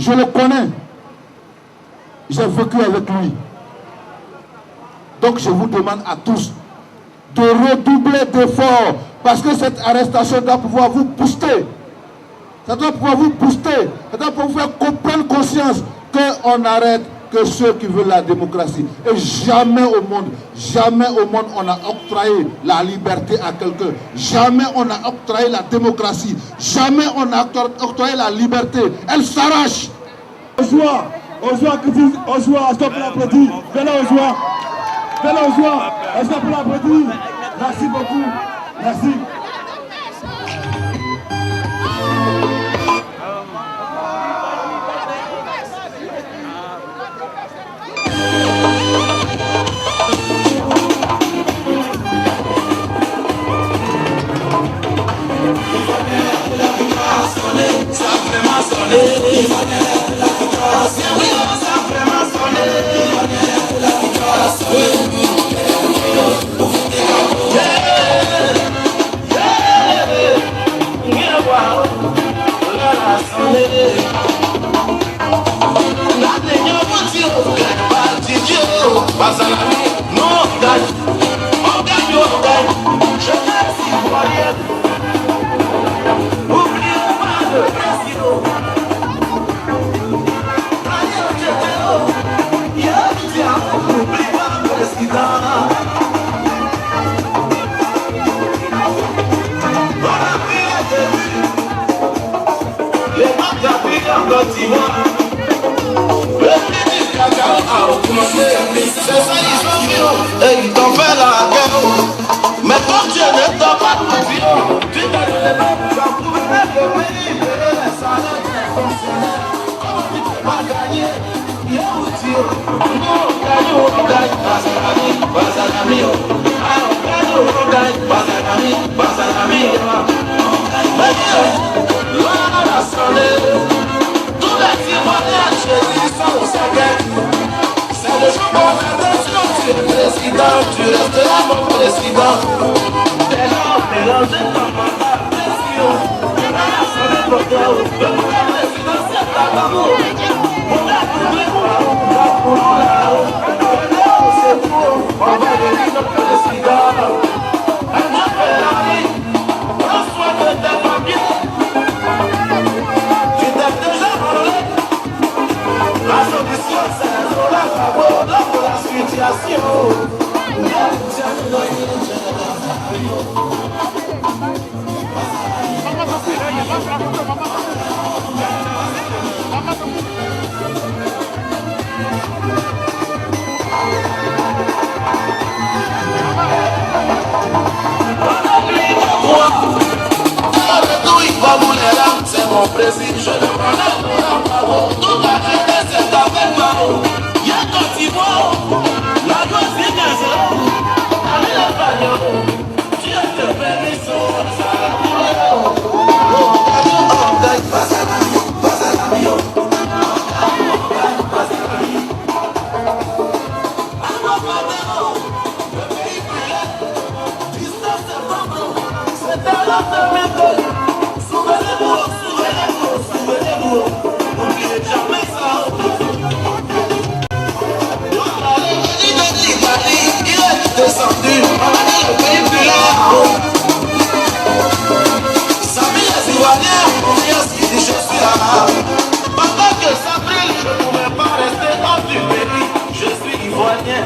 Je le connais. J'ai vécu avec lui. Donc je vous demande à tous de redoubler d'efforts parce que cette arrestation doit pouvoir vous booster. Ça doit pouvoir vous booster. Ça doit pouvoir vous faire prendre conscience qu'on arrête que ceux qui veulent la démocratie. Et jamais au monde on a octroyé la liberté à quelqu'un. Jamais on a octroyé la démocratie. Jamais on a octroyé la liberté. Elle s'arrache. Ozoa, est-ce qu'on peut l'applaudir? Venez Ozoa. Est-ce qu'on peut l'applaudir? Merci beaucoup. Merci. Et ils t'ont fait la guerre. Mais quand Dieu ne t'a pas confié, tu t'es donné tu as prouvé que le pays paye les salaires des fonctionnaires. Comment tu ne peux pas gagner? Il y a où tu es? Nous on gagne, Bazalami, on gagne, Bazalami. L'on a sonné. Tous les Ivoiriens chez sont au secret. C'est le jour où attention, tu es président, tu resteras mon président. Des gens mélangés dans ma pression. Tu vas sonner pour toi, le pouvoir présidentiel d'Agamou. On a trouvé pour là-haut. C'est fou, on va devenir notre président. Un Ferrari, prends soin de tes papiers. Tu t'es déjà volé. La solution, c'est la situation. C'est mon président, je le connais. Toute la jeunesse est avec moi. Il y a quand il voit la gloire c'est 15 ans. Allez la bagnole, tu as te permission. Descendu, on a dit le pays plus là-haut. Samy les Ivoiriens, confiance, il dit je suis là. Pendant que ça brille, je ne pouvais pas rester hors du pays. Je suis Ivoirien.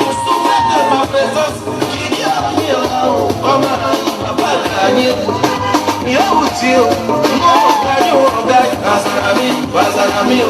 Vous souvenez de ma présence, il y a mis là-haut. Comme il n'a pas gagné. Yaoutio, on gagne, Bazalami. Bazalami,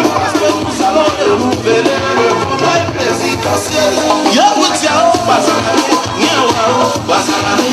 parce que nous allons renouveler le contrat présidentiel. Bazalami,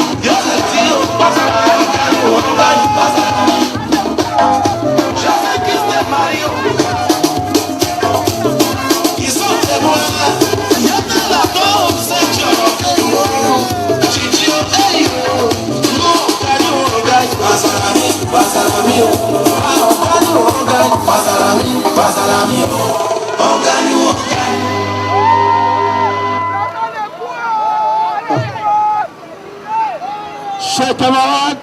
Chers camarades,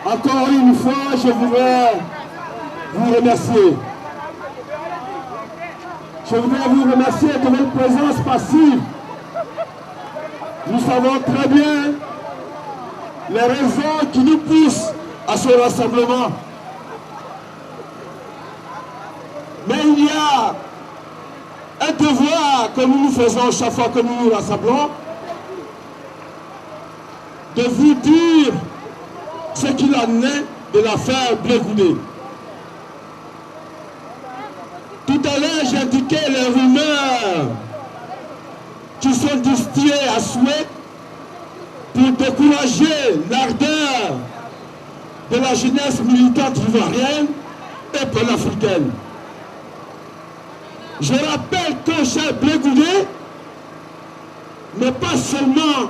encore une fois, je voudrais vous remercier. Je voudrais vous remercier de votre présence passive. Nous savons très bien les raisons qui nous poussent à ce rassemblement. Mais il y a un devoir que nous nous faisons chaque fois que nous nous rassemblons, de vous dire ce qu'il en est de l'affaire Blé Goudé. Tout à l'heure, j'indiquais les rumeurs qui sont distillées à souhait pour décourager l'ardeur de la jeunesse militante ivoirienne et panafricaine. Je rappelle que Charles Blé Goudé n'est pas seulement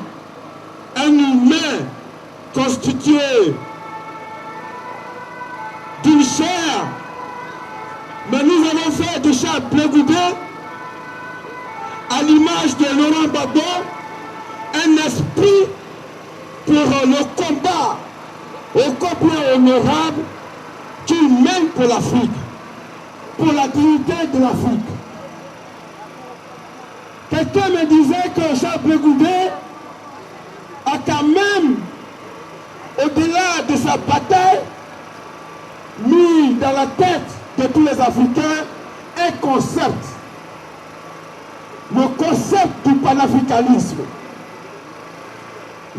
un humain constitué d'une chair, mais nous avons fait de Charles Blé Goudé, à l'image de Laurent Gbagbo, un esprit pour le combat au complet honorable qu'il mène pour l'Afrique, pour la dignité de l'Afrique. Quelqu'un me disait que Charles Blé Goudé a quand même, au-delà de sa bataille, mis dans la tête de tous les Africains un concept. Le concept du panafricanisme.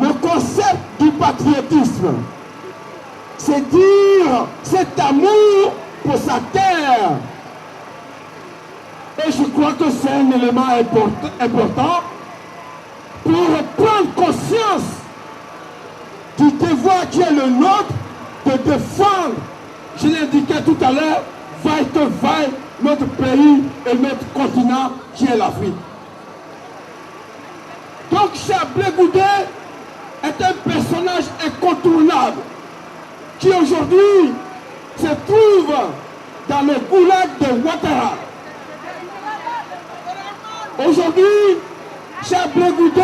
Le concept du patriotisme. C'est dire cet amour pour sa terre. Et je crois que c'est un élément important pour prendre conscience du devoir qui est le nôtre de défendre, je l'indiquais tout à l'heure, vaille que vaille notre pays et notre continent qui est l'Afrique. Donc Charles Blé Goudé est un personnage incontournable qui aujourd'hui se trouve dans le goulag de Ouattara. Aujourd'hui, Charles Blé Goudé,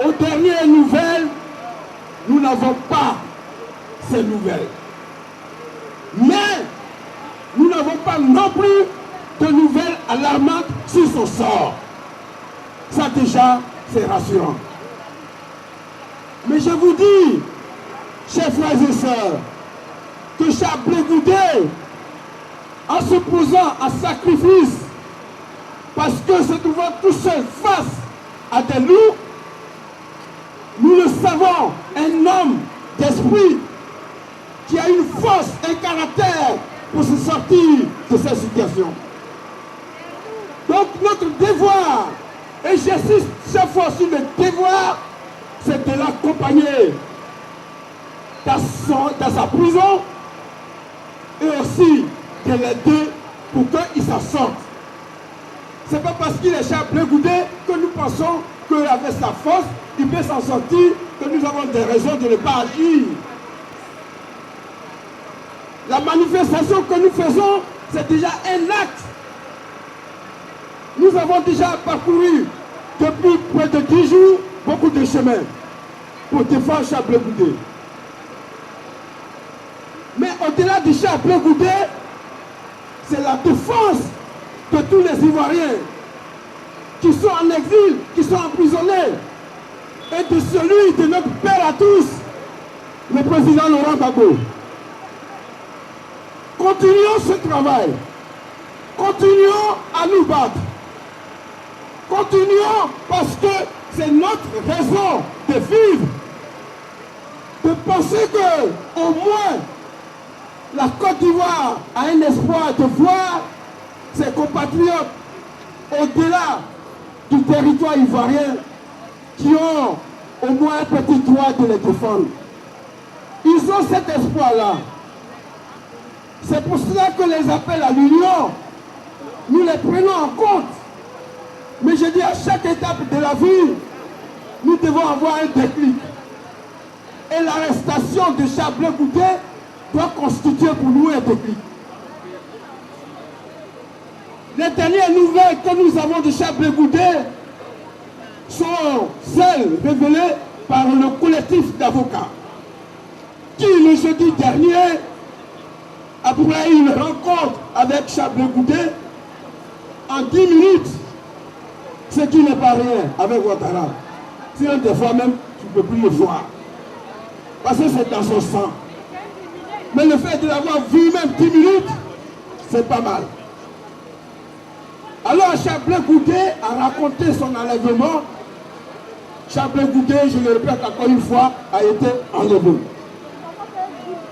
aux dernières nouvelles, nous n'avons pas ces nouvelles. Mais nous n'avons pas non plus de nouvelles alarmantes sur son sort. Ça déjà, c'est rassurant. Mais je vous dis, chers frères et sœurs, que Charles Blé Goudé, en se posant en sacrifice, parce que se trouvant tout seul face à des loups, nous le savons, un homme d'esprit qui a une force, un caractère pour se sortir de cette situation. Donc notre devoir, et j'insiste chaque fois sur le devoir, c'est de l'accompagner dans sa prison et aussi de l'aider pour qu'il s'en sorte. Ce n'est pas parce qu'il est Charles Blé Goudé que nous pensons qu'avec sa force, il peut s'en sortir, que nous avons des raisons de ne pas agir. La manifestation que nous faisons, c'est déjà un acte. Nous avons déjà parcouru depuis près de 10 jours beaucoup de chemins pour défendre Charles Blé Goudé. Mais au-delà de Charles Blé Goudé, c'est la défense de tous les Ivoiriens qui sont en exil, qui sont emprisonnés, et de celui de notre père à tous, le président Laurent Gbagbo. Continuons ce travail, continuons à nous battre, continuons parce que c'est notre raison de vivre, de penser que au moins la Côte d'Ivoire a un espoir de voir ses compatriotes au-delà du territoire ivoirien qui ont au moins un petit droit de les défendre. Ils ont cet espoir-là. C'est pour cela que les appels à l'union, nous les prenons en compte. Mais je dis à chaque étape de la vie, nous devons avoir un déclic. Et l'arrestation de Charles Blé Goudé doit constituer pour nous un déclic. Les dernières nouvelles que nous avons de Charles Blé Goudé sont celles révélées par le collectif d'avocats qui, le jeudi dernier, après une rencontre avec Chablé Goudé, en 10 minutes, ce qui n'est pas rien avec Ouattara. Sinon, des fois même, tu ne peux plus le voir. Parce que c'est dans son sang. Mais le fait de l'avoir vu même 10 minutes, c'est pas mal. Alors Chablé Goudé a raconté son enlèvement. Chablé Goudé, je le répète encore une fois, a été enlevé.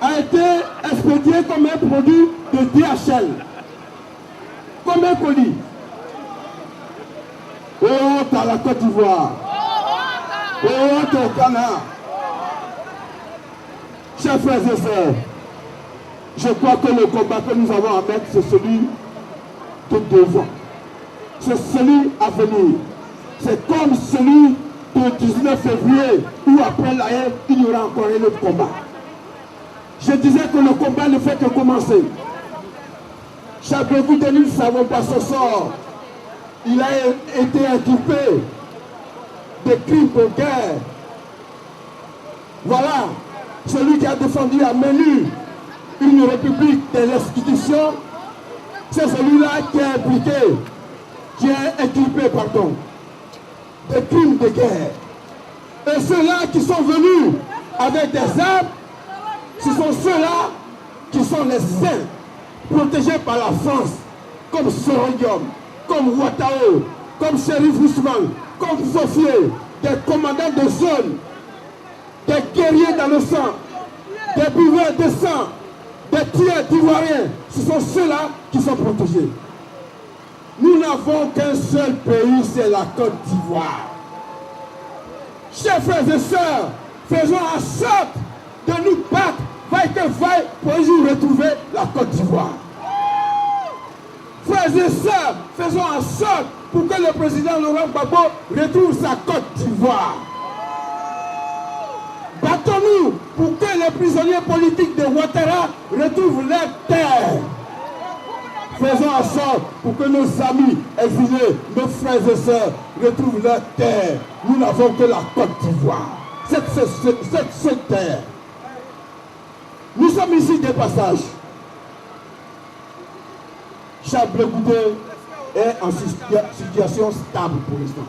A été expédié comme un produit de DHL. Comme un colis. Honte à la Côte d'Ivoire. Honte au Ghana. Chers frères et sœurs, je crois que le combat que nous avons à mettre, c'est celui de devant. C'est celui à venir. C'est comme celui du 19 février, où après la haine, il y aura encore un autre combat. Je disais que le combat ne fait que commencer. Chablé Goudé, nous ne savons pas son sort. Il a été inculpé de crimes de guerre. Voilà, celui qui a défendu à main nue une république de l'institution, c'est celui-là qui est impliqué, qui est inculpé, pardon, de crimes de guerre. Et ceux-là qui sont venus avec des armes, ce sont ceux-là qui sont les saints, protégés par la France, comme Sorodium, comme Ouattao, comme Chérif Ousmane, comme Sofié, des commandants de zone, des guerriers dans le sang, des buveurs de sang, des tiers d'Ivoiriens. Ce sont ceux-là qui sont protégés. Nous n'avons qu'un seul pays, c'est la Côte d'Ivoire. Chers frères et sœurs, faisons en sorte de nous battre, vaille que vaille, pour un jour retrouver la Côte d'Ivoire. Frères et sœurs, faisons en sorte pour que le président Laurent Gbagbo retrouve sa Côte d'Ivoire. Battons-nous pour que les prisonniers politiques de Ouattara retrouvent leur terre. Faisons en sorte pour que nos amis exilés, nos frères et sœurs retrouvent leur terre. Nous n'avons que la Côte d'Ivoire. Cette seule terre. Nous sommes ici des passages. Chablé Goudé est en situation stable pour l'instant.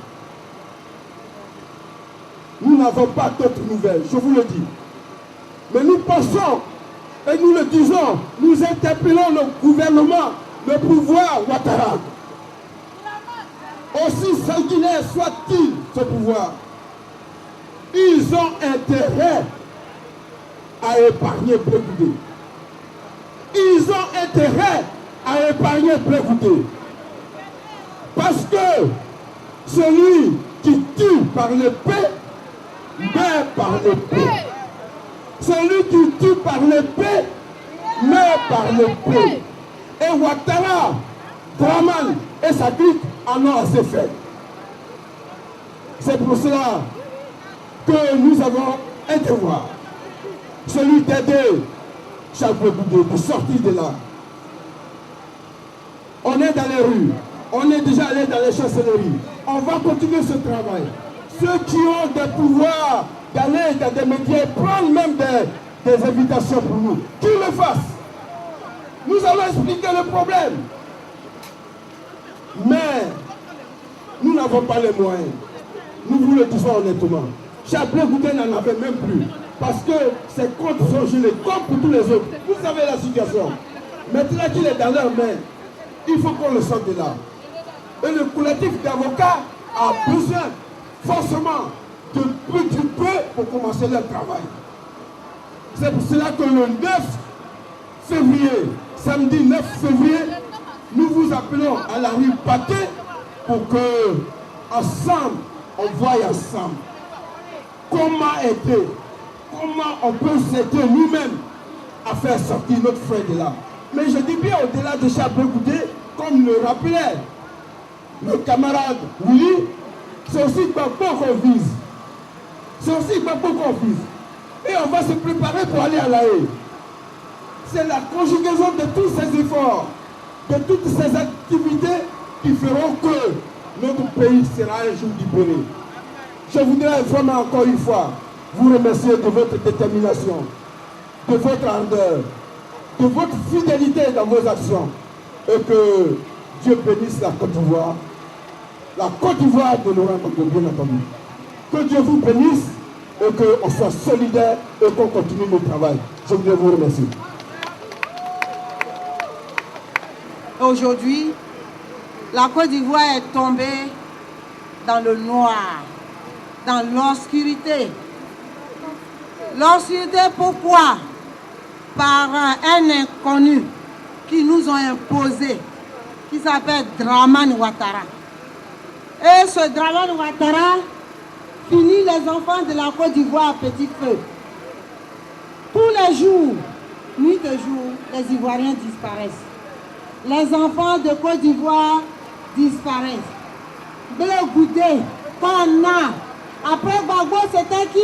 Nous n'avons pas d'autres nouvelles, je vous le dis. Mais nous pensons, et nous le disons, nous interpellons le gouvernement, le pouvoir Ouattara. Aussi sanguinaire soit-il ce pouvoir, ils ont intérêt à épargner Blé Goudé. Ils ont intérêt à épargner Blé Goudé. Parce que celui qui tue par l'épée meurt par l'épée. Celui qui tue par l'épée meurt par l'épée. Et Ouattara, Draman et sa clique en ont assez fait. C'est pour cela que nous avons un devoir. Celui d'aider Chablé Goudé de sortir de là. On est dans les rues, on est déjà allé dans les chancelleries. On va continuer ce travail. Ceux qui ont des pouvoirs d'aller dans des médias, prendre même des invitations pour nous, qu'ils le fassent. Nous allons expliquer le problème. Mais nous n'avons pas les moyens. Nous vous le disons honnêtement. Chablé Goudé n'en avait même plus. Parce que ses comptes sont gelés, comme pour tous les autres. Vous savez la situation. Maintenant qu'il est dans leurs mains, il faut qu'on le sorte de là. Et le collectif d'avocats a besoin forcément de petit peu pour commencer leur travail. C'est pour cela que le 9 février, samedi 9 février, nous vous appelons à la rue Pathé pour que, ensemble, on voie ensemble comment aider, comment on peut s'aider nous-mêmes à faire sortir notre frère de là. Mais je dis bien au-delà de Chablé Goudé, comme le rappelait le camarade Willy, c'est aussi Gbagbo qu'on vise. C'est aussi Gbagbo qu'on vise. Et on va se préparer pour aller à La Haye. C'est la conjugaison de tous ces efforts, de toutes ces activités qui feront que notre pays sera un jour libéré. Je voudrais vraiment encore une fois vous remercier de votre détermination, de votre ardeur, de votre fidélité dans vos actions. Et que Dieu bénisse la Côte d'Ivoire de Laurent Gbagbo, bien entendu. Que Dieu vous bénisse et qu'on soit solidaires et qu'on continue le travail. Je voudrais vous remercier. Aujourd'hui, la Côte d'Ivoire est tombée dans le noir, dans l'obscurité. L'obscurité, pourquoi? Par un inconnu qui nous ont imposé, qui s'appelle Dramane Ouattara. Et ce Dramane Ouattara finit les enfants de la Côte d'Ivoire à petit feu. Tous les jours, nuit et jour, les Ivoiriens disparaissent. Les enfants de Côte d'Ivoire disparaissent. Blé Goudé, qu'on a. Après Gbagbo, c'était qui?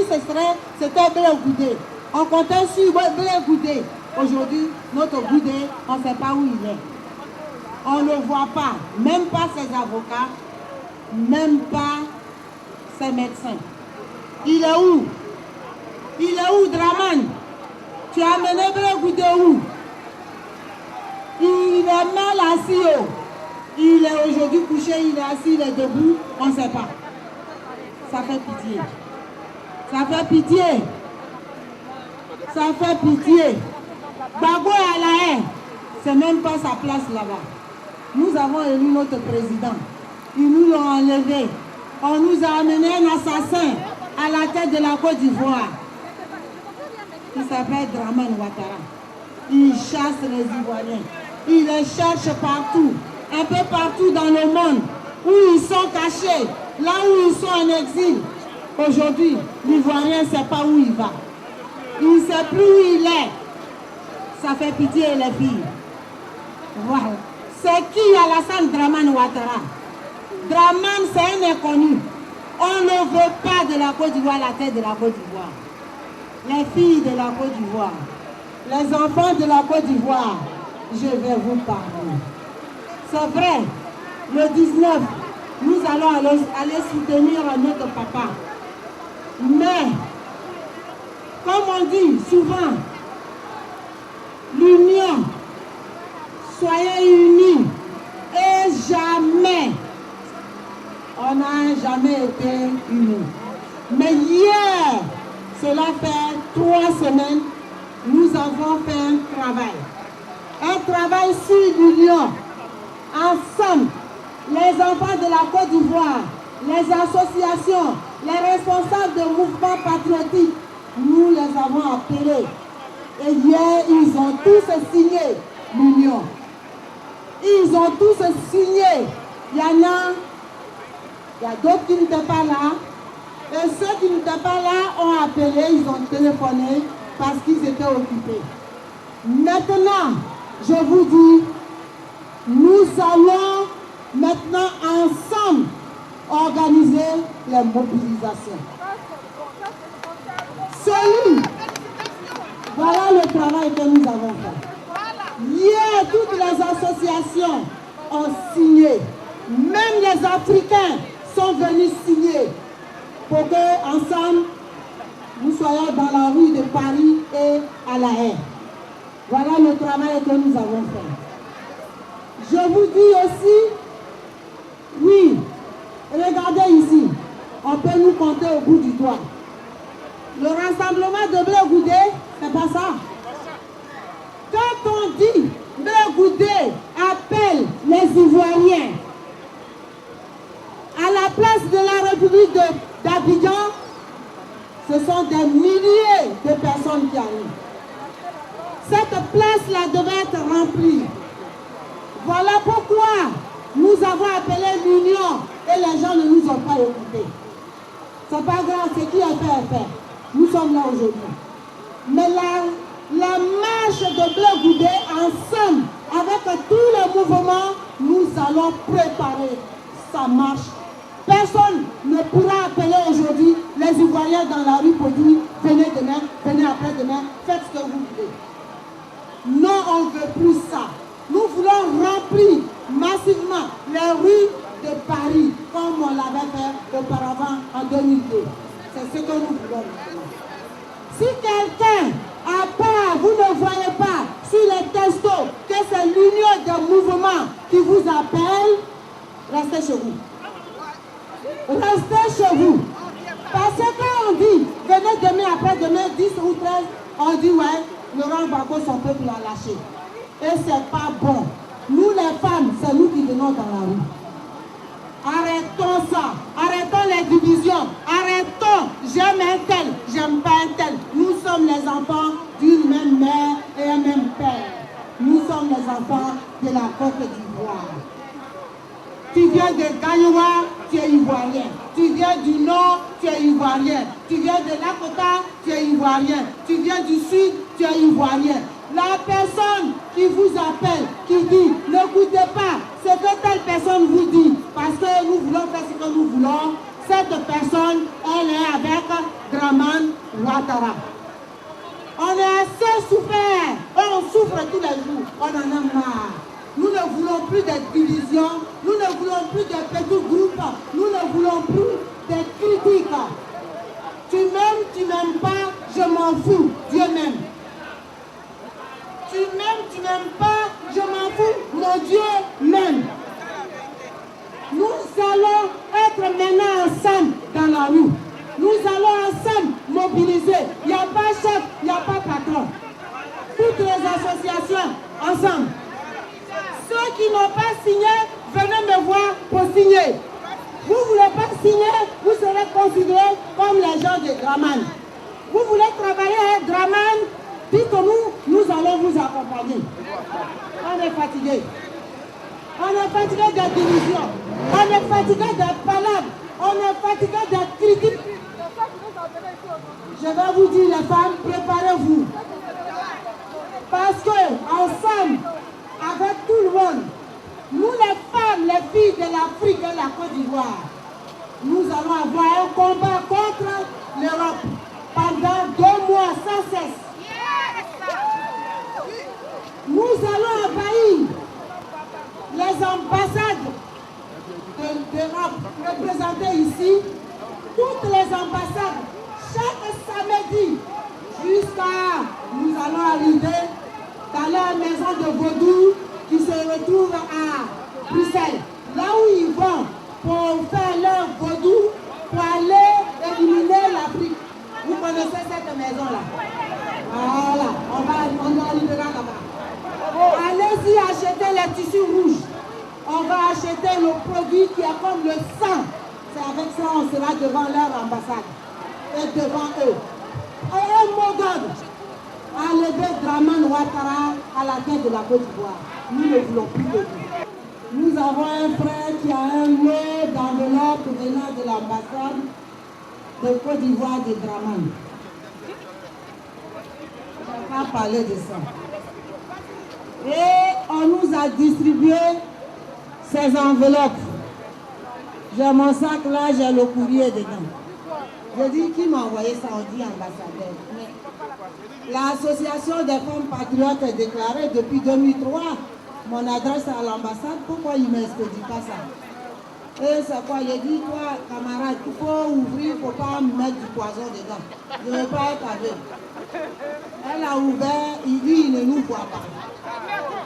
C'était Blé Goudé. On comptait sur Blé Goudé. Aujourd'hui, notre Goudé, on ne sait pas où il est. On ne le voit pas. Même pas ses avocats, même pas ses médecins. Il est où? Il est où, Dramane? Tu as amené Blé Goudé où? Il est mal assis. Il est aujourd'hui couché, il est assis, il est debout, on ne sait pas. Ça fait pitié. Ça fait pitié. Ça fait pitié. Gbagbo est à la haie. C'est même pas sa place là-bas. Nous avons élu notre président. Ils nous l'ont enlevé. On nous a amené un assassin à la tête de la Côte d'Ivoire. Il s'appelle Dramane Ouattara. Il chasse les Ivoiriens. Il les cherche partout, un peu partout dans le monde, où ils sont cachés, là où ils sont en exil. Aujourd'hui, l'Ivoirien ne sait pas où il va. Il ne sait plus où il est. Ça fait pitié les filles. Voilà. C'est qui Alassane Dramane Ouattara? Dramane, c'est un inconnu. On ne veut pas de la Côte d'Ivoire la tête de la Côte d'Ivoire. Les filles de la Côte d'Ivoire, les enfants de la Côte d'Ivoire, je vais vous parler. C'est vrai, le 19, nous allons aller soutenir notre papa. Mais, comme on dit souvent, l'union, soyez unis et jamais, on n'a jamais été unis. Mais hier, cela fait 3 semaines, nous avons fait un travail. Un travail sur l'union. Ensemble, les enfants de la Côte d'Ivoire, les associations, les responsables de mouvements patriotiques, nous les avons appelés. Et hier, ils ont tous signé l'union. Ils ont tous signé. Il y a d'autres qui n'étaient pas là. Et ceux qui n'étaient pas là ont appelé, ils ont téléphoné parce qu'ils étaient occupés. Maintenant, je vous dis, nous allons maintenant ensemble organiser les mobilisations. Voilà le travail que nous avons fait. Hier, toutes les associations ont signé. Même les Africains sont venus signer pour que ensemble nous soyons dans la rue de Paris et à La Haye. Voilà le travail que nous avons fait. Je vous dis aussi, oui, regardez ici, on peut nous compter au bout du doigt. Le rassemblement de Blé Goudé, c'est pas ça. Quand on dit Blé Goudé appelle les Ivoiriens à la place de la République d'Abidjan, ce sont des milliers de personnes qui arrivent. Cette place-là devait être remplie. Voilà pourquoi nous avons appelé l'union et les gens ne nous ont pas écoutés. C'est pas grave, ce qui est fait est fait. Nous sommes là aujourd'hui. Mais la marche de Blé Goudé, ensemble, avec tous les mouvements, nous allons préparer sa marche. Personne ne pourra appeler aujourd'hui les Ivoiriens dans la rue pour dire venez demain, venez après-demain, faites ce que vous voulez. Non, on ne veut plus ça. Nous voulons remplir massivement les rues de Paris comme on l'avait fait auparavant en 2012. idée. C'est ce que nous voulons maintenant. Si quelqu'un a peur, vous ne voyez pas sur les textos que c'est l'union des mouvements qui vous appelle, restez chez vous. Restez chez vous. Parce que quand on dit, venez demain, après-demain, 10 ou 13, on dit, ouais, Laurent Gbagbo, son peuple l'a lâché. Et c'est pas bon. Nous, les femmes, c'est nous qui venons dans la rue. Arrêtons ça. Arrêtons les divisions. Arrêtons. J'aime un tel, j'aime pas un tel. Nous sommes les enfants d'une même mère et un même père. Nous sommes les enfants de la Côte d'Ivoire. Tu viens de Gaïwa, tu es ivoirien. Tu viens du Nord, tu es ivoirien. Tu viens de Lakota, tu es ivoirien. Tu viens du Sud, tu es ivoirien. La personne qui vous appelle, qui dit, n'écoutez pas ce que telle personne vous dit, parce que nous voulons faire ce que nous voulons, cette personne, elle est avec Draman Ouattara. On est assez souffert, on souffre tous les jours, on en a marre. Nous ne voulons plus de divisions, nous ne voulons plus de petits groupes, nous ne voulons plus de critiques. Tu m'aimes, tu m'aimes pas, je m'en fous, Dieu m'aime. Tu m'aimes, tu m'aimes pas, je m'en fous, mon Dieu m'aime. Nous allons être maintenant ensemble dans la rue. Nous allons ensemble mobiliser. Il n'y a pas chef, il n'y a pas patron. Toutes les associations ensemble. Ceux qui n'ont pas signé, venez me voir pour signer. Vous ne voulez pas signer, vous serez considérés comme les gens de Draman. Vous voulez travailler avec Draman, dites-nous, nous allons vous accompagner. On est fatigué. On est fatigué des divisions. On est fatigué des palabres. On est fatigué des critiques. Je vais vous dire, les femmes, préparez-vous. Parce que, ensemble, avec tout le monde, nous les femmes, les filles de l'Afrique et de la Côte d'Ivoire, nous allons avoir un combat contre l'Europe pendant 2 mois sans cesse. Nous allons envahir les ambassades d'Europe représentées ici, toutes les ambassades, chaque samedi, jusqu'à nous allons arriver dans leur maison de vaudou qui se retrouve à Bruxelles, là où ils vont pour faire leur vaudou, pour aller éliminer l'Afrique. Vous connaissez cette maison-là? Voilà, on arrivera là-bas. Allez-y acheter les tissus rouges. On va acheter le produit qui est comme le sang. C'est avec ça on sera devant leur ambassade et devant eux. Et un mot d'ordre. Enlever Draman Ouattara à la tête de la Côte d'Ivoire. Nous ne voulons plus de lui. Nous avons un frère qui a un lot d'enveloppe venant de l'ambassade de Côte d'Ivoire de Draman. Je ne vais pas parler de ça. Et on nous a distribué ces enveloppes. J'ai mon sac là, j'ai le courrier dedans. Je dis qui m'a envoyé ça, on dit ambassadeur. Mais l'association des femmes patriotes est déclarée depuis 2003. Mon adresse à l'ambassade, pourquoi il ne m'expédie pas ça? Et c'est quoi? Il dit, toi, camarade, il faut ouvrir, il ne faut pas mettre du poison dedans. Je ne veux pas être aveugle. Elle a ouvert, il dit, il ne nous voit pas.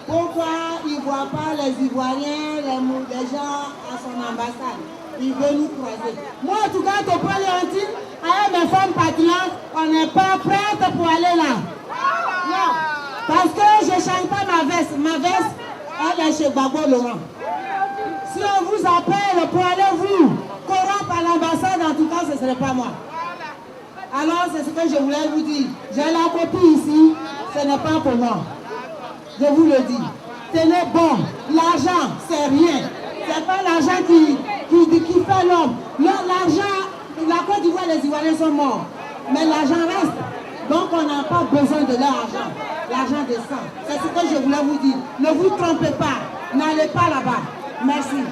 Pourquoi il ne voit pas les Ivoiriens, les gens à son ambassade? Il veut nous croiser. Moi, en tout cas, pour aller en Tine, avec mes femmes patriotes, on n'est pas prête pour aller là. Non. Parce que je ne change pas ma veste. Ma veste, elle est chez Gbagbo Laurent. Si on vous appelle pour aller vous corrompre à l'ambassade, en tout cas, ce ne serait pas moi. Alors, c'est ce que je voulais vous dire. J'ai la copie ici, ce n'est pas pour moi. Je vous le dis. Tenez bon, l'argent, c'est rien. Ce n'est pas l'argent qui fait l'homme. L'argent, la Côte d'Ivoire, les Ivoiriens sont morts. Mais l'argent reste. Donc, on n'a pas besoin de leur argent. L'argent de sang. C'est ce que je voulais vous dire. Ne vous trompez pas. N'allez pas là-bas. Merci.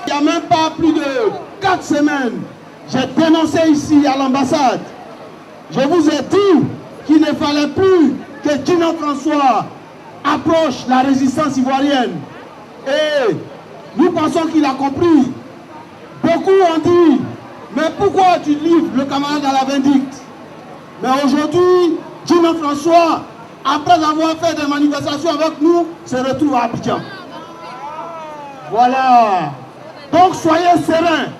Il n'y a même pas plus de 4 semaines, j'ai dénoncé ici à l'ambassade. Je vous ai dit qu'il ne fallait plus que Djinan François approche la résistance ivoirienne. Et nous pensons qu'il a compris. Beaucoup ont dit, mais pourquoi tu livres le camarade à la vindicte? Mais aujourd'hui, Djinan François, après avoir fait des manifestations avec nous, se retrouve à Abidjan. Voilà. Donc soyez sereins.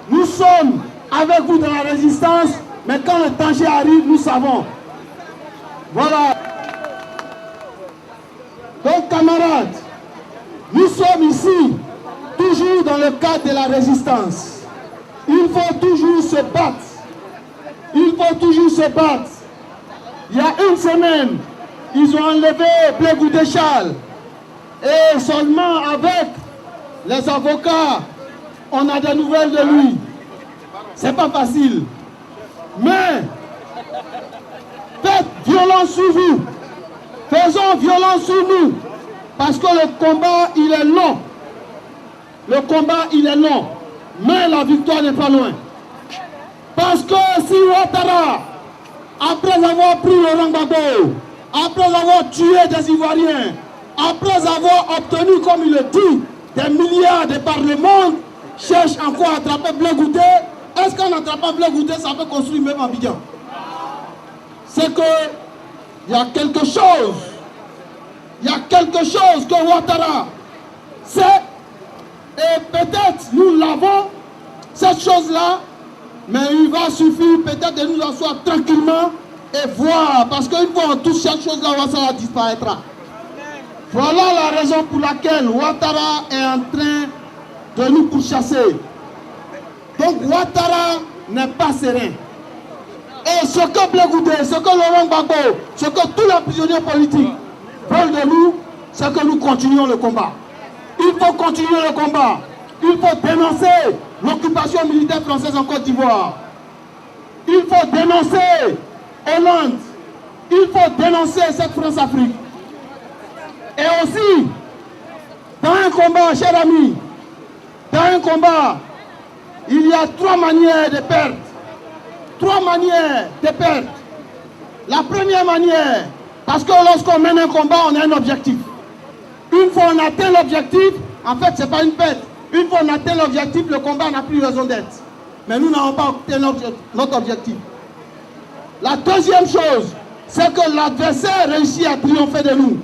Nous sommes avec vous dans la résistance, mais quand le danger arrive, nous savons. Voilà. Donc camarades, nous sommes ici, toujours dans le cadre de la résistance. Il faut toujours se battre. Il faut toujours se battre. Il y a une semaine, ils ont enlevé Blé Goudé-Charles. Et seulement avec les avocats, on a des nouvelles de lui. C'est pas facile. Mais faites violence sur vous. Faisons violence sur nous. Parce que le combat, il est long. Le combat, il est long. Mais la victoire n'est pas loin. Parce que si Ouattara, après avoir pris Laurent Gbagbo, après avoir tué des Ivoiriens, après avoir obtenu, comme il le dit, des milliards de par le monde, cherche encore à attraper Blé Goudé, est-ce qu'en attrapant Blé Goudé, ça peut construire même Abidjan? C'est que il y a quelque chose. Il y a quelque chose que Ouattara sait, et peut-être nous l'avons, cette chose-là, mais il va suffire peut-être de nous asseoir tranquillement et voir, parce qu'une fois on touche cette chose-là, Ouattara disparaîtra. Voilà la raison pour laquelle Ouattara est en train de nous pourchasser. Donc Ouattara n'est pas serein. Et ce que Blé Goudé, ce que Laurent Gbagbo, ce que tous les prisonniers politiques veulent de nous, c'est que nous continuions le combat. Il faut continuer le combat. Il faut dénoncer l'occupation militaire française en Côte d'Ivoire. Il faut dénoncer Hollande. Il faut dénoncer cette France-Afrique. Et aussi, dans un combat, chers amis, dans un combat, il y a 3 manières de perdre. 3 manières de perdre. La première manière, parce que lorsqu'on mène un combat, on a un objectif. Une fois on atteint l'objectif, en fait, ce n'est pas une perte. Une fois on atteint l'objectif, le combat n'a plus raison d'être. Mais nous n'avons pas atteint notre objectif. La deuxième chose, c'est que l'adversaire réussit à triompher de nous.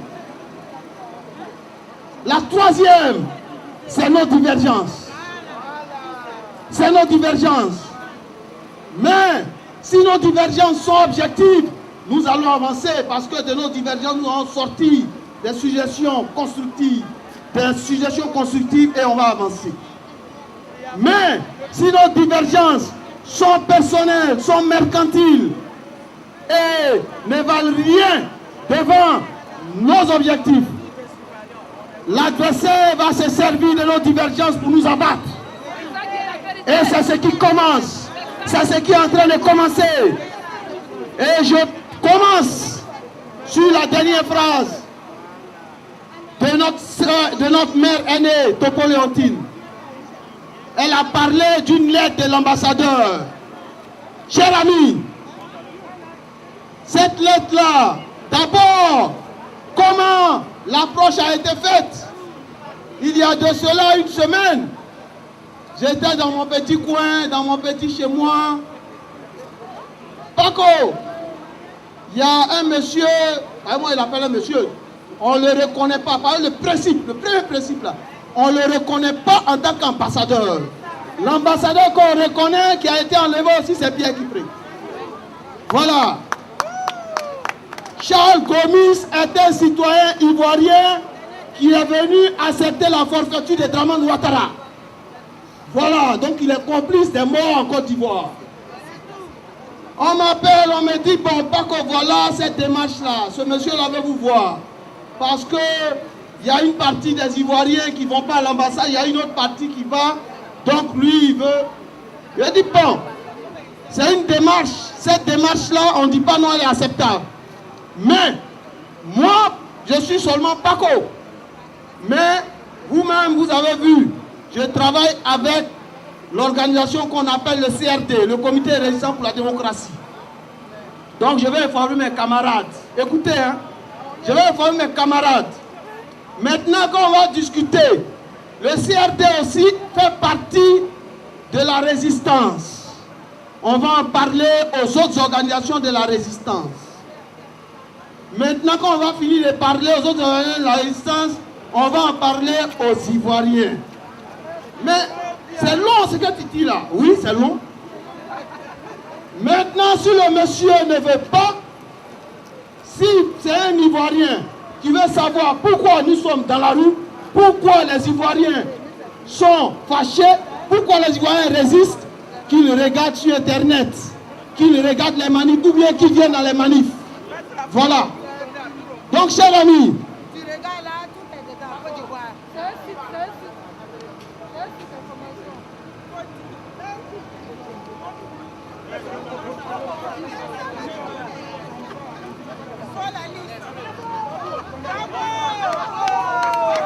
La troisième, c'est nos divergences. C'est nos divergences. Mais si nos divergences sont objectives, nous allons avancer parce que de nos divergences, nous allons sortir des suggestions constructives. Et on va avancer. Mais si nos divergences sont personnelles, sont mercantiles et ne valent rien devant nos objectifs, l'adversaire va se servir de nos divergences pour nous abattre. Et c'est ce qui commence. C'est ce qui est en train de commencer. Et je commence sur la dernière phrase de notre mère aînée, Topo Léontine. Elle a parlé d'une lettre de l'ambassadeur. Chers amis, cette lettre-là, d'abord, comment l'approche a été faite? Il y a de cela une semaine, j'étais dans mon petit coin, dans mon petit chez moi. Paco, il y a un monsieur, moi il appelle un monsieur, on ne le reconnaît pas, par le principe, le premier principe là, on ne le reconnaît pas en tant qu'ambassadeur. L'ambassadeur qu'on reconnaît, qui a été enlevé aussi, c'est Pierre Kipré. Voilà. Charles Gomis est un citoyen ivoirien qui est venu accepter la forfaiture de Dramane Ouattara. Voilà, donc il est complice des morts en Côte d'Ivoire. On m'appelle, on me dit, bon, Paco, voilà cette démarche-là. Ce monsieur-là veut vous voir. Parce que il y a une partie des Ivoiriens qui ne vont pas à l'ambassade, il y a une autre partie qui va. Donc lui, il veut. Il a dit, bon, c'est une démarche, cette démarche-là, on ne dit pas non, elle est acceptable. Mais, moi, je suis seulement Paco. Mais, vous-même, vous avez vu, je travaille avec l'organisation qu'on appelle le CRD, le Comité résistant pour la démocratie. Donc, je vais informer mes camarades. Écoutez, hein, je vais informer mes camarades. Maintenant, quand on va discuter, le CRD aussi fait partie de la résistance. On va en parler aux autres organisations de la résistance. Maintenant, quand on va finir de parler aux autres organisations de la résistance, on va en parler aux Ivoiriens. Mais c'est long ce que tu dis là. Oui, c'est long. Maintenant, si le monsieur ne veut pas, si c'est un Ivoirien qui veut savoir pourquoi nous sommes dans la rue, pourquoi les Ivoiriens sont fâchés, pourquoi les Ivoiriens résistent, qu'ils regardent sur Internet, qu'ils regardent les manifs ou bien qu'ils viennent dans les manifs. Voilà. Donc, chers amis, Tu regardes là, tout est dedans, Côte d'Ivoire.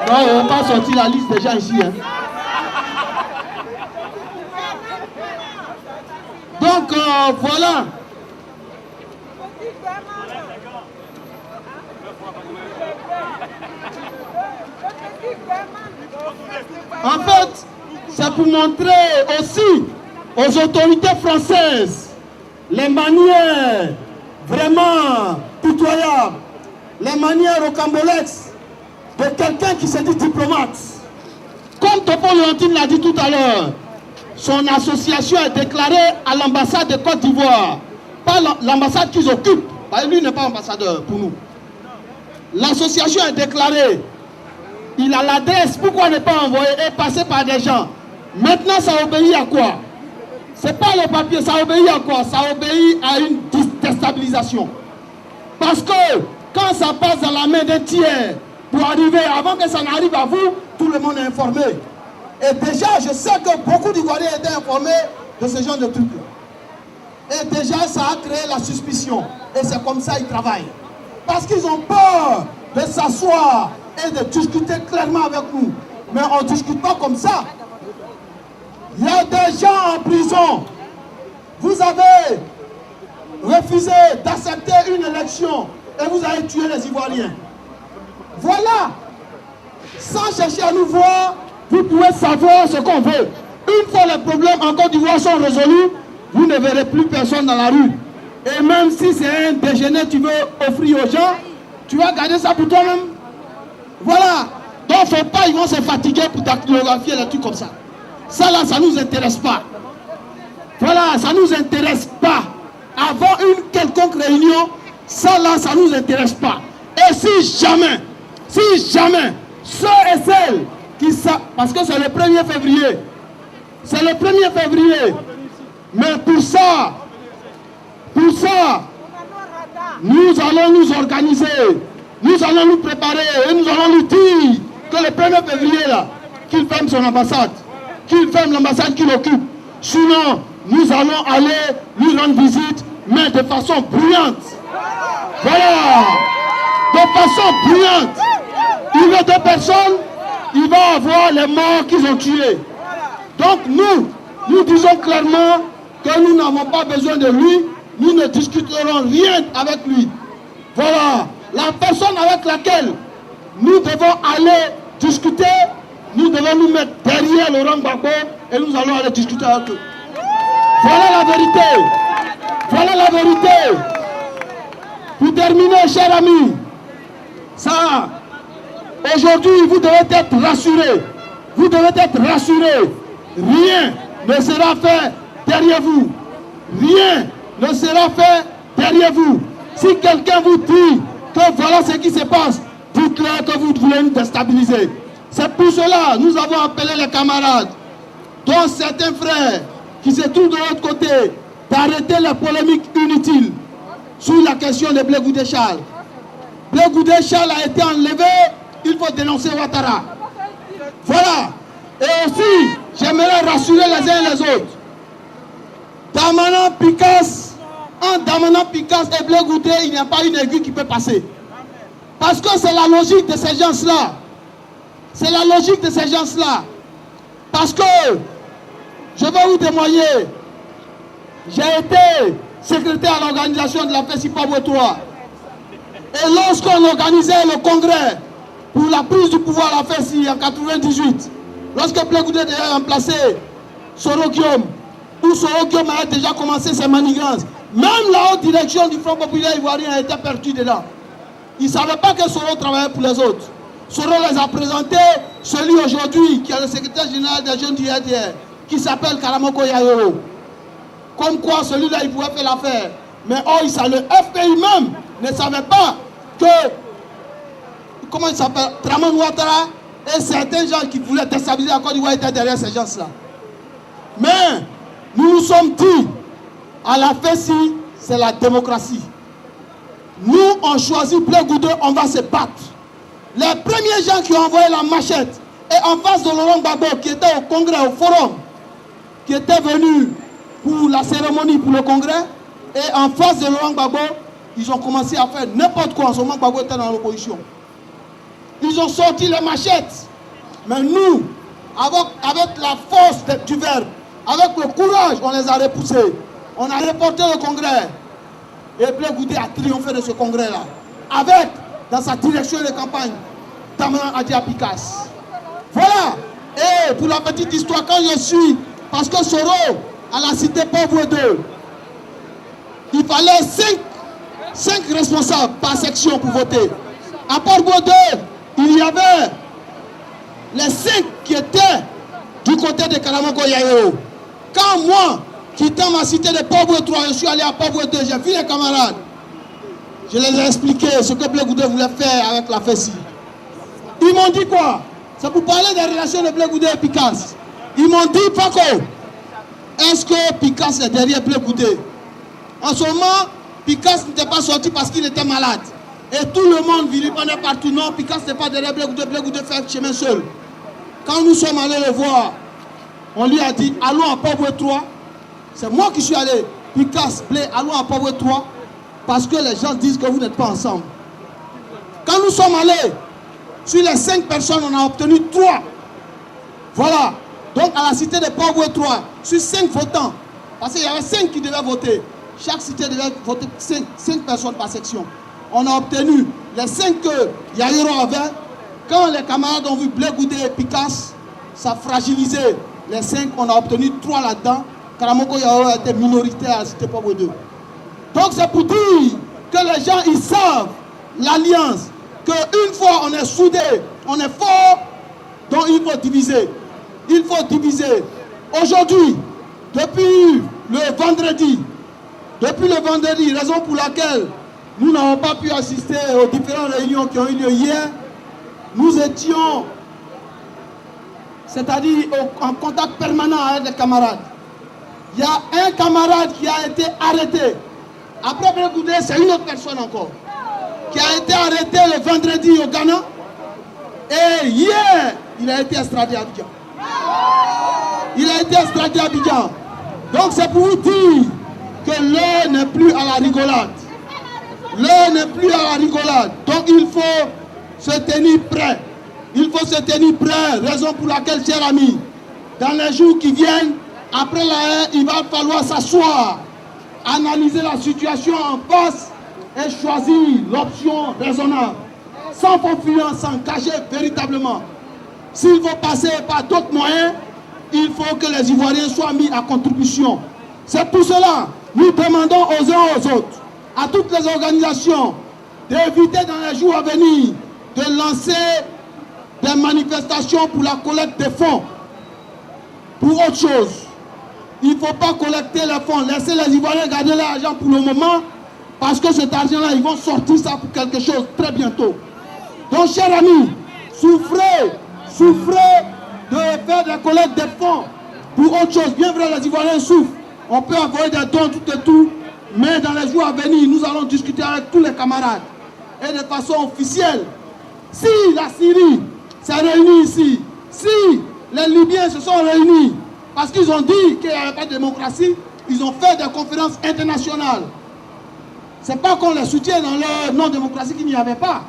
non, on va pas sortir la liste déjà ici. Hein. Donc, voilà. En fait, c'est pour montrer aussi aux autorités françaises les manières vraiment pitoyables, les manières rocambolesques de quelqu'un qui se dit diplomate. Comme Topo Leontine l'a dit tout à l'heure, son association est déclarée à l'ambassade de Côte d'Ivoire, pas l'ambassade qu'ils occupent, parce que lui n'est pas ambassadeur pour nous. L'association est déclarée, il a l'adresse, pourquoi ne pas envoyer et passer par des gens? Maintenant, ça obéit à quoi? C'est pas le papier, ça obéit à quoi? Ça obéit à une déstabilisation. Parce que quand ça passe dans la main d'un tiers, pour arriver, avant que ça n'arrive à vous, tout le monde est informé. Et déjà, je sais que beaucoup d'Ivoiriens étaient informés de ce genre de trucs. Et déjà, ça a créé la suspicion. Et c'est comme ça qu'ils travaillent. Parce qu'ils ont peur de s'asseoir et de discuter clairement avec nous. Mais on ne discute pas comme ça. Il y a des gens en prison. Vous avez refusé d'accepter une élection et vous avez tué les Ivoiriens. Voilà. Sans chercher à nous voir, vous pouvez savoir ce qu'on veut. Une fois les problèmes en Côte d'Ivoire sont résolus, vous ne verrez plus personne dans la rue. Et même si c'est un déjeuner que tu veux offrir aux gens, tu vas garder ça pour toi-même. Voilà. Donc, faut pas, ils vont se fatiguer pour dactylographier les trucs comme ça. Ça là, ça ne nous intéresse pas. Voilà, ça ne nous intéresse pas. Avant une quelconque réunion, ça là, ça ne nous intéresse pas. Et si jamais, ceux et celles qui savent, parce que c'est le 1er février, c'est le 1er février, mais pour ça, nous allons nous organiser, nous allons nous préparer et nous allons lui dire que le 1er février là, qu'il ferme son ambassade, qu'il ferme l'ambassade qu'il occupe. Sinon, nous allons aller lui rendre visite, mais de façon bruyante. Voilà, de façon bruyante. Il veut 2 personnes, il va avoir les morts qu'ils ont tués. Donc nous disons clairement que nous n'avons pas besoin de lui, nous ne discuterons rien avec lui. Voilà, la personne avec laquelle nous devons aller discuter, nous devons nous mettre derrière Laurent Gbagbo et nous allons aller discuter avec eux. Voilà la vérité. Voilà la vérité. Pour terminer, chers amis, ça, aujourd'hui, vous devez être rassurés. Vous devez être rassurés. Rien ne sera fait derrière vous. Rien ne sera fait derrière vous. Si quelqu'un vous dit que voilà ce qui se passe, dites-leur que vous voulez nous déstabiliser. C'est pour cela que nous avons appelé les camarades, dont certains frères qui se trouvent de l'autre côté, d'arrêter les polémiques inutiles sur la question de Blé Goudé Charles. Blé Goudé Charles a été enlevé, il faut dénoncer Ouattara. Voilà. Et aussi, j'aimerais rassurer les uns et les autres. Damanan Picas En Damana, Picasse et Blé Goudé, il n'y a pas une aiguille qui peut passer. Parce que c'est la logique de ces gens-là. C'est la logique de ces gens-là. Parce que, je vais vous témoigner, j'ai été secrétaire à l'organisation de la FESIPABO 3. Et lorsqu'on organisait le congrès pour la prise du pouvoir à la FESI en 98, lorsque Blé Goudé a remplacé Soro Guillaume, où Soro Guillaume a déjà commencé ses manigances, même la haute direction du Front populaire ivoirien a été perdue dedans. Ils ne savaient pas que Soro travaillait pour les autres. Soro les a présentés, celui aujourd'hui qui est le secrétaire général des jeunes du RDR, qui s'appelle Karamoko Yayoro. Comme quoi celui-là il pouvait faire l'affaire. Mais oh, le FPI même ne savait pas que, comment il s'appelle, Draman Ouattara et certains gens qui voulaient déstabiliser la Côte d'Ivoire étaient derrière ces gens-là. Mais nous nous sommes dit, à la FESI, c'est la démocratie. Nous, on choisit Blé Goudé, on va se battre. Les premiers gens qui ont envoyé la machette, et en face de Laurent Gbagbo, qui était au congrès, au forum, qui était venu pour la cérémonie, pour le congrès, et en face de Laurent Gbagbo, ils ont commencé à faire n'importe quoi. En ce moment, Gbagbo était dans l'opposition. Ils ont sorti les machettes. Mais nous, avec la force du verbe, avec le courage, on les a repoussés. On a reporté le congrès. Et Blé Goudé a triomphé de ce congrès-là. Avec, dans sa direction de campagne, Damana Adia Picasse. Voilà. Et pour la petite histoire, quand je suis, parce que Soro, à la cité Pauvre 2, il fallait 5 responsables par section pour voter. À Pauvre 2, il y avait les 5 qui étaient du côté de Karamoko Yayoro. Quand moi, quittant ma cité de Pauvre 3, je suis allé à Pauvre 2, j'ai vu les camarades. Je les ai expliqué ce que Blé Goudé voulait faire avec la FESI. Ils m'ont dit quoi? C'est pour parler des relations de Blé Goudé et Picasse. Ils m'ont dit, Paco, est-ce que Picasse est derrière Blé Goudé? En ce moment, Picasse n'était pas sorti parce qu'il était malade. Et tout le monde vilipendait partout. Non, Picasse n'est pas derrière Blé Goudé fait chemin seul. Quand nous sommes allés le voir, on lui a dit, allons à Pauvre 3. C'est moi qui suis allé. Picasse, Blé, allons à Pauvre 3. Parce que les gens disent que vous n'êtes pas ensemble. Quand nous sommes allés, sur les 5 personnes, on a obtenu 3. Voilà. Donc à la cité de Pauvre 3, sur 5 votants, parce qu'il y avait 5 qui devaient voter. Chaque cité devait voter 5 personnes par section. On a obtenu les 5 que Yayoro avait. Quand les camarades ont vu Blé Goudé et Picasse, ça fragilisait les 5. On a obtenu 3 là-dedans. Karamoko Yayoro était minoritaire à la cité Pauvre 2. Donc c'est pour dire que les gens ils savent l'alliance, qu'une fois on est soudés, on est fort, donc il faut diviser. Il faut diviser. Aujourd'hui, depuis le vendredi, raison pour laquelle nous n'avons pas pu assister aux différentes réunions qui ont eu lieu hier, nous étions, c'est-à-dire en contact permanent avec les camarades. Il y a un camarade qui a été arrêté. Après Blé Goudé, c'est une autre personne encore qui a été arrêté le vendredi au Ghana. Et hier, il a été extradé à Abidjan. Il a été extradé à Abidjan. Donc c'est pour vous dire que l'heure n'est plus à la rigolade. L'heure n'est plus à la rigolade. Donc il faut se tenir prêt. Il faut se tenir prêt. Raison pour laquelle, chers amis, dans les jours qui viennent, après la haine, il va falloir s'asseoir, analyser la situation en face et choisir l'option raisonnable. Sans confiance, sans cacher véritablement. S'il faut passer par d'autres moyens, il faut que les Ivoiriens soient mis à contribution. C'est pour cela que nous demandons aux uns aux autres, à toutes les organisations, d'éviter dans les jours à venir de lancer des manifestations pour la collecte des fonds. Pour autre chose, il ne faut pas collecter les fonds, laisser les Ivoiriens garder l'argent pour le moment, parce que cet argent-là, ils vont sortir ça pour quelque chose très bientôt. Donc, chers amis, souffrez de faire des collectes de fonds pour autre chose. Bien vrai, les Ivoiriens souffrent. On peut envoyer des dons, tout et tout, mais dans les jours à venir, nous allons discuter avec tous les camarades. Et de façon officielle, si la Syrie s'est réunie ici, si les Libyens se sont réunis, parce qu'ils ont dit qu'il n'y avait pas de démocratie, ils ont fait des conférences internationales C'est pas qu'on les soutient dans leur non-démocratie qu'il n'y avait pas.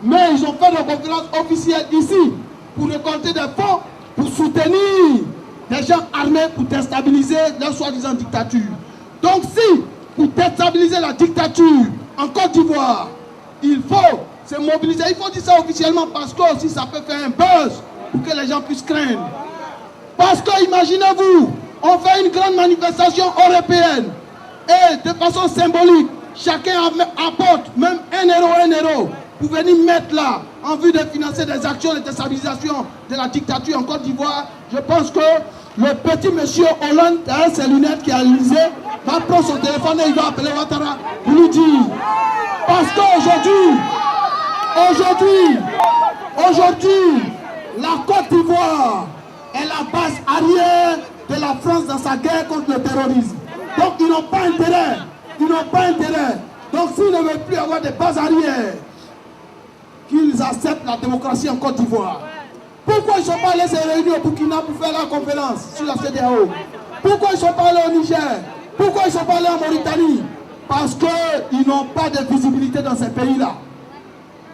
Mais ils ont fait des conférences officielles ici pour récolter des fonds, pour soutenir des gens armés pour déstabiliser leur soi-disant dictature. Donc si, pour déstabiliser la dictature en Côte d'Ivoire, il faut se mobiliser, il faut dire ça officiellement parce que aussi ça peut faire un buzz pour que les gens puissent craindre. Parce que imaginez-vous, on fait une grande manifestation européenne et de façon symbolique, chacun apporte même 1 euro pour venir mettre là en vue de financer des actions de déstabilisation de la dictature en Côte d'Ivoire. Je pense que le petit monsieur Hollande, avec ses lunettes qui a réalisé, va prendre son téléphone et il va appeler Ouattara pour lui dire. Parce qu'aujourd'hui, la Côte d'Ivoire est la base arrière de la France dans sa guerre contre le terrorisme. Donc ils n'ont pas intérêt. Donc s'ils ne veulent plus avoir des bases arrière, qu'ils acceptent la démocratie en Côte d'Ivoire. Pourquoi ils ne sont pas allés se réunir au Burkina pour faire la conférence sur la CEDEAO? Pourquoi ils ne sont pas allés au Niger? Pourquoi ils ne sont pas allés en Mauritanie? Parce qu'ils n'ont pas de visibilité dans ces pays-là.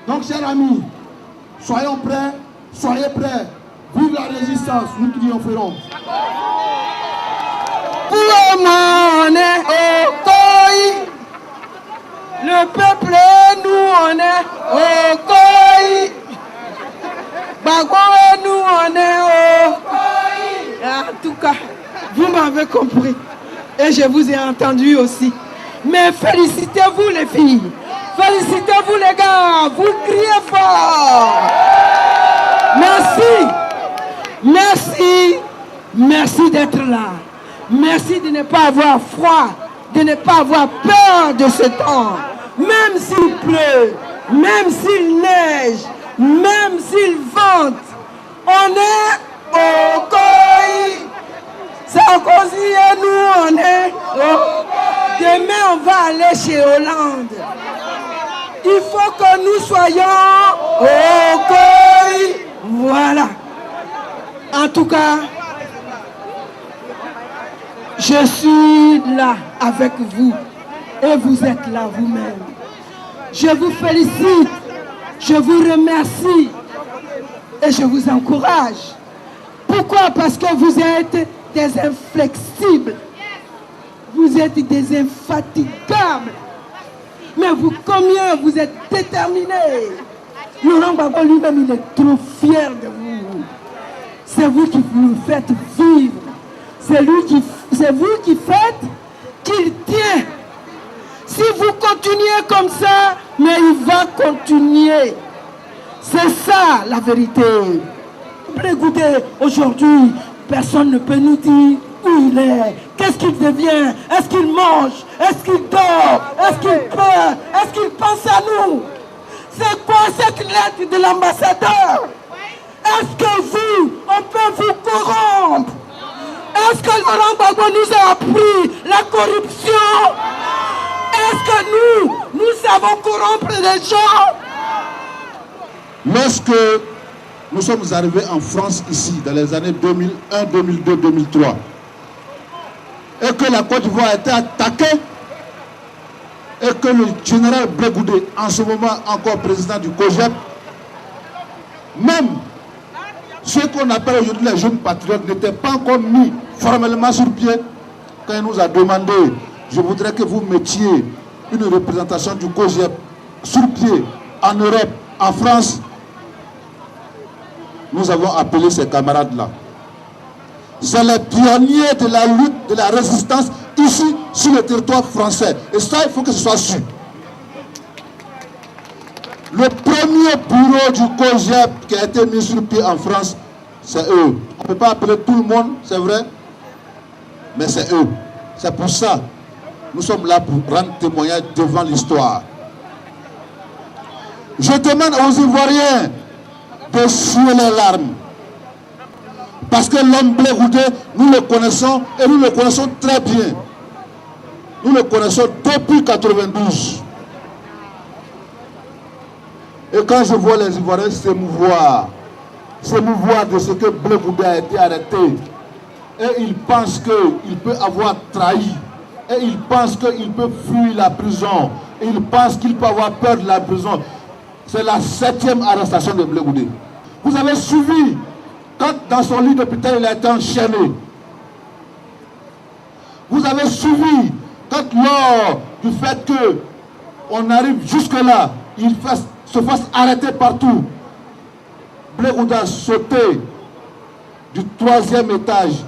Donc, chers amis, soyons prêts, soyez prêts. Vive la résistance, nous triompherons. Le peuple, nous on est au Koi. Bagou, nous on est au Koi. En tout cas, vous m'avez compris. Et je vous ai entendu aussi. Mais félicitez-vous les filles. Félicitez-vous les gars. Vous criez fort. Merci d'être là. Merci de ne pas avoir froid, de ne pas avoir peur de ce temps. Même s'il pleut, même s'il neige, même s'il vente, on est au Koi. Sarkozy et nous, on est au Koi. Demain, on va aller chez Hollande. Il faut que nous soyons au Koi. Voilà. En tout cas, je suis là avec vous et vous êtes là vous-même. Je vous félicite, je vous remercie et je vous encourage. Pourquoi? Parce que vous êtes des inflexibles, vous êtes des infatigables. Mais vous, combien vous êtes déterminés. Laurent Gbagbo lui-même, il est trop fier de vous. C'est vous qui nous faites vivre. C'est vous qui faites qu'il tient. Si vous continuez comme ça, mais il va continuer. C'est ça la vérité. Écoutez, aujourd'hui, personne ne peut nous dire où il est, qu'est-ce qu'il devient, est-ce qu'il mange, est-ce qu'il dort, est-ce qu'il pleure, est-ce qu'il pense à nous. C'est quoi cette lettre de l'ambassadeur? Est-ce que vous, on peut vous corrompre? Est-ce que Laurent Gbagbo nous a appris la corruption? Est-ce que nous savons corrompre les gens? Lorsque nous sommes arrivés en France ici, dans les années 2001, 2002, 2003, et que la Côte d'Ivoire a été attaquée, et que le général Blé Goudé, en ce moment encore président du COGEP, même ceux qu'on appelle aujourd'hui les jeunes patriotes n'étaient pas encore mis formellement sur pied quand il nous a demandé, je voudrais que vous mettiez une représentation du COGEP sur pied en Europe, en France. Nous avons appelé ces camarades-là. C'est les pionniers de la lutte, de la résistance ici sur le territoire français. Et ça, il faut que ce soit su. Le premier bureau du COGEP qui a été mis sur pied en France, c'est eux. On ne peut pas appeler tout le monde, c'est vrai, mais c'est eux. C'est pour ça nous sommes là pour rendre témoignage devant l'histoire. Je demande aux Ivoiriens de suer les larmes. Parce que l'homme Blé Goudé, nous le connaissons et nous le connaissons très bien. Nous le connaissons depuis 1992. Et quand je vois les Ivoiriens s'émouvoir de ce que Blé Goudé a été arrêté, et ils pensent qu'il peut avoir trahi, et ils pensent qu'il peut fuir la prison, Et il pense qu'il peut avoir peur de la prison. C'est la 7e arrestation de Blé Goudé. Vous avez suivi quand dans son lit d'hôpital il a été enchaîné. Vous avez suivi quand lors du fait qu'on arrive jusque-là, il se fasse arrêter partout. Blé Goudé a sauté du 3e étage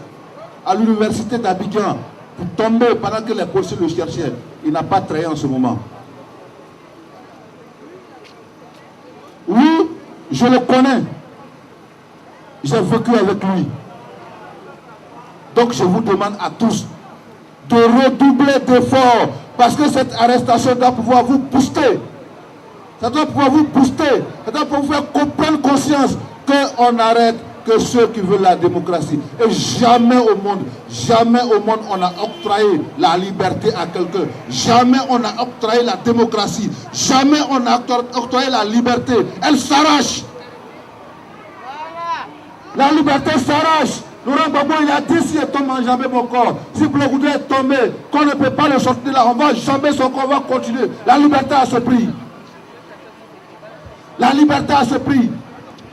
à l'université d'Abidjan pour tomber pendant que les policiers le cherchaient. Il n'a pas trahi en ce moment. Oui, je le connais. J'ai vécu avec lui. Donc je vous demande à tous de redoubler d'efforts parce que cette arrestation doit pouvoir vous booster. Ça doit pouvoir vous booster. Ça doit pouvoir vous faire comprendre conscience qu'on arrête que ceux qui veulent la démocratie. Et jamais au monde on a octroyé la liberté à quelqu'un. Jamais on a octroyé la démocratie. Jamais on a octroyé la liberté. Elle s'arrache. La liberté s'arrache. Laurent Gbagbo, il a dit si il tombe en jamais mon corps. Si Blé Goudé est tombé, qu'on ne peut pas le sortir là, on va jamais son corps, on va continuer. La liberté a ce prix. La liberté a ce prix.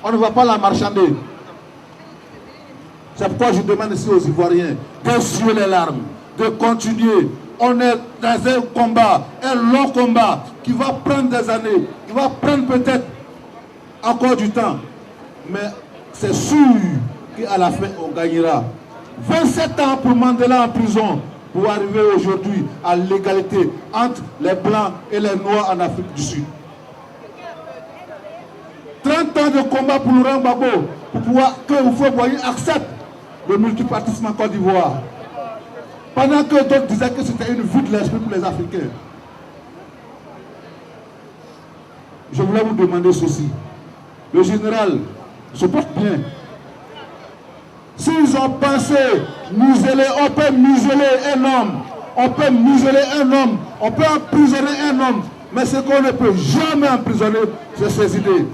On ne va pas la marchander. C'est pourquoi je demande ici aux Ivoiriens d'essuyer les larmes, de continuer. On est dans un combat, un long combat qui va prendre des années, qui va prendre peut-être encore du temps. Mais c'est sûr qu'à la fin, on gagnera. 27 ans pour Mandela en prison, pour arriver aujourd'hui à l'égalité entre les Blancs et les Noirs en Afrique du Sud. 30 ans de combat pour Laurent Gbagbo, pour pouvoir que Houphouët-Boigny accepte le multipartisme en Côte d'Ivoire. Pendant que d'autres disaient que c'était une vue de l'esprit pour les Africains. Je voulais vous demander ceci. Le général se porte bien. S'ils ont pensé museler, on peut museler un homme. On peut museler un homme. On peut emprisonner un homme. Mais ce qu'on ne peut jamais emprisonner, c'est ses idées.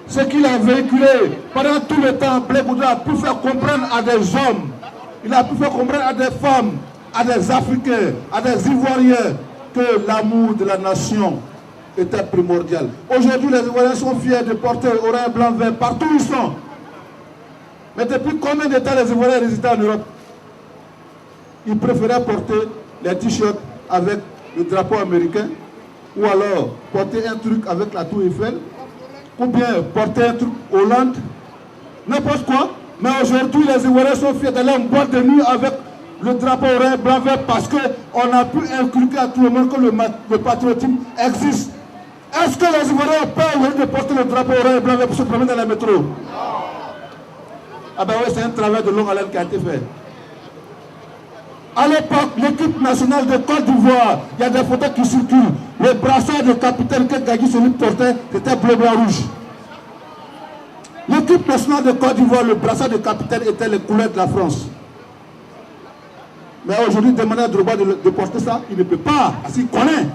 Ce qu'il a véhiculé pendant tout le temps, Blé Goudé a pu faire comprendre à des hommes, il a pu faire comprendre à des femmes, à des Africains, à des Ivoiriens, que l'amour de la nation était primordial. Aujourd'hui, les Ivoiriens sont fiers de porter oreille blanc vert partout où ils sont. Mais depuis combien de temps les Ivoiriens résidaient en Europe? Ils préféraient porter les t-shirts avec le drapeau américain, ou alors porter un truc avec la tour Eiffel, ou bien porter un truc Hollande, n'importe quoi. Mais aujourd'hui, les Ivoiriens sont fiers d'aller en boîte de nuit avec le drapeau orange blanc vert parce qu'on a pu inculquer à tout le monde que le patriotisme existe. Est-ce que les Ivoiriens ont peur de porter le drapeau orange blanc vert pour se promener dans les métros? Ah ben oui, c'est un travail de longue haleine qui a été fait. À l'époque, l'équipe nationale de Côte d'Ivoire, il y a des photos qui circulent. Le brassard de capitaine que Gagui Soni portait, c'était bleu, blanc, rouge. L'équipe nationale de Côte d'Ivoire, le brassard de capitaine était les couleurs de la France. Mais aujourd'hui, demander à Drogba de porter ça, il ne peut pas, parce qu'il connaît.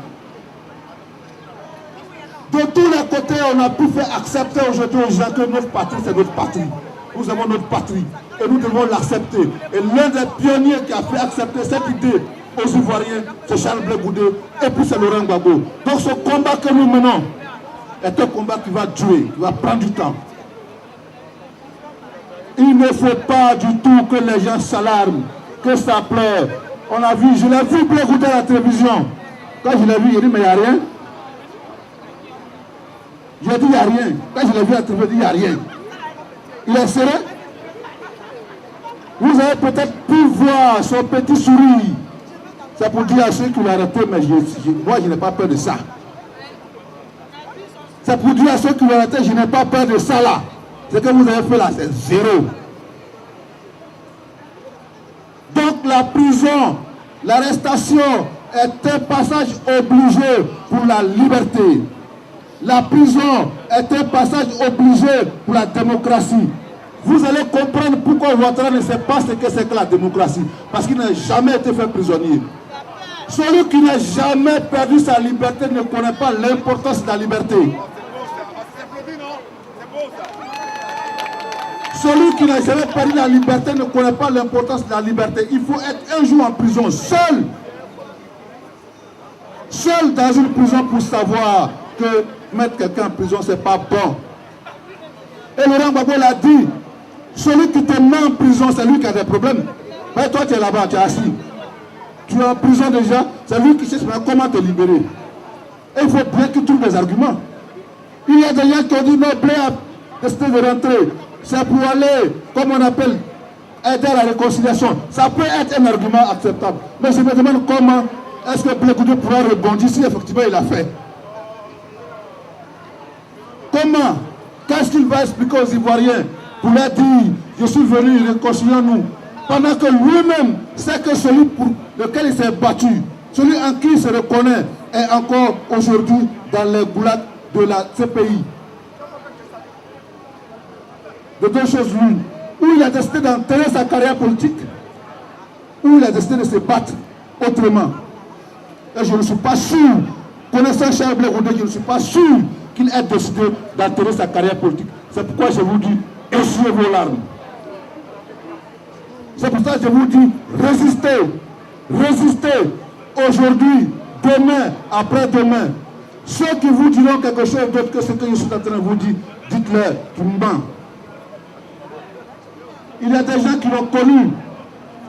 De tous les côtés, on a pu faire accepter aujourd'hui aux gens que notre patrie, c'est notre patrie. Nous avons notre patrie et nous devons l'accepter. Et l'un des pionniers qui a fait accepter cette idée aux Ivoiriens, c'est Charles Blé Goudé et puis c'est Laurent Gbagbo. Donc ce combat que nous menons est un combat qui va durer, qui va prendre du temps. Il ne faut pas du tout que les gens s'alarment, que ça pleure. On a vu, je l'ai vu Blé Goudé à la télévision. Quand je l'ai vu, il dit mais il n'y a rien. Je lui ai dit il n'y a rien. Quand je l'ai vu à la télévision, il dit il n'y a rien. Il est serein. Vous avez peut-être pu voir son petit sourire. C'est pour dire à ceux qui l'ont arrêté, mais moi je n'ai pas peur de ça. C'est pour dire à ceux qui l'ont arrêté, je n'ai pas peur de ça là. Ce que vous avez fait là, c'est zéro. Donc la prison, l'arrestation est un passage obligé pour la liberté. La prison est un passage obligé pour la démocratie. Vous allez comprendre pourquoi Ouattara ne sait pas ce que c'est que la démocratie. Parce qu'il n'a jamais été fait prisonnier. Celui qui n'a jamais perdu sa liberté ne connaît pas l'importance de la liberté. Celui qui n'a jamais perdu la liberté ne connaît pas l'importance de la liberté. Il faut être un jour en prison seul. seul dans une prison pour savoir que mettre quelqu'un en prison, c'est pas bon. Et Laurent Gbagbo l'a dit, celui qui te met en prison, c'est lui qui a des problèmes. Mais toi, tu es là-bas, tu es assis. Tu es en prison déjà, c'est lui qui sait comment te libérer. Et il faut bien qu'il trouve des arguments. Il y a des gens qui ont dit non, Blé a décidé de rentrer. C'est pour aller, comme on appelle, aider à la réconciliation. Ça peut être un argument acceptable. Mais je me demande comment est-ce que Blé Goudé pourra rebondir si effectivement il a fait. Comment? Qu'est-ce qu'il va expliquer aux Ivoiriens pour leur dire je suis venu, réconcilions-nous, pendant que lui-même sait que celui pour lequel il s'est battu, celui en qui il se reconnaît, est encore aujourd'hui dans les goulags de ce pays. De deux choses l'une, où il a décidé d'enterrer sa carrière politique, où il a décidé de se battre autrement. Et je ne suis pas sûr, connaissant Charles Blé Goudé, je ne suis pas sûr qu'il ait décidé d'enterrer sa carrière politique. C'est pourquoi je vous dis, essuyez vos larmes. C'est pour ça que je vous dis, résistez, résistez, aujourd'hui, demain, après-demain. Ceux qui vous diront quelque chose d'autre que ce que je suis en train de vous dire, dites-leur, tu mens. Il y a des gens qui l'ont connu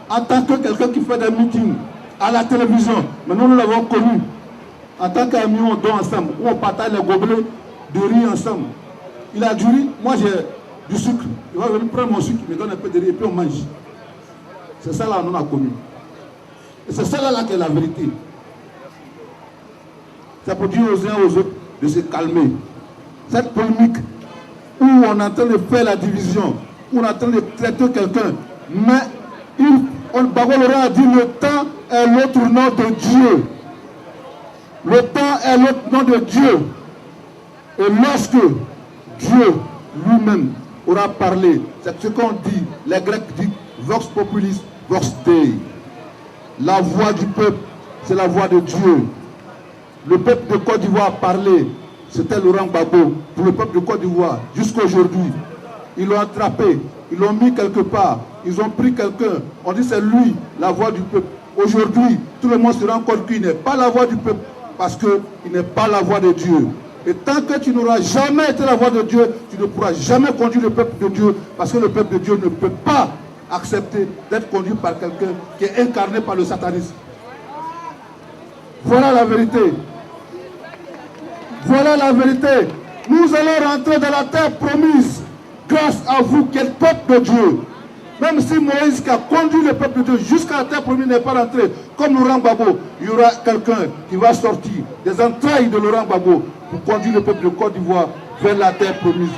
en tant que quelqu'un qui fait des meetings à la télévision. Mais nous l'avons connu en tant qu'amis, on dort ensemble, où on partage les gobelets de riz ensemble. Il a du riz, moi j'ai du sucre. Il va venir prendre mon sucre, il me donne un peu de riz et puis on mange. C'est ça là qu'on a connu. Et c'est ça là qui est la vérité. C'est pour dire aux uns aux autres de se calmer. Cette polémique où on est en train de faire la division, où on est en train de traiter quelqu'un, mais Gbagbo Laurent a dit le temps est l'autre nom de Dieu. Le temps est l'autre nom de Dieu. Et lorsque Dieu lui-même aura parlé, c'est ce qu'on dit, les Grecs disent Vox Populis, Vox Dei. La voix du peuple, c'est la voix de Dieu. Le peuple de Côte d'Ivoire a parlé, c'était Laurent Gbagbo, pour le peuple de Côte d'Ivoire, jusqu'à aujourd'hui. Ils l'ont attrapé, ils l'ont mis quelque part, ils ont pris quelqu'un, on dit c'est lui, la voix du peuple. Aujourd'hui, tout le monde se rend compte qu'il n'est pas la voix du peuple, parce qu'il n'est pas la voix de Dieu. Et tant que tu n'auras jamais été la voix de Dieu, tu ne pourras jamais conduire le peuple de Dieu, parce que le peuple de Dieu ne peut pas accepter d'être conduit par quelqu'un qui est incarné par le satanisme. Voilà la vérité. Voilà la vérité. Nous allons rentrer dans la terre promise grâce à vous qui êtes le peuple de Dieu. Même si Moïse qui a conduit le peuple de Dieu jusqu'à la terre promise n'est pas rentré, comme Laurent Gbagbo, il y aura quelqu'un qui va sortir des entrailles de Laurent Gbagbo pour conduire le peuple de Côte d'Ivoire vers la terre promise.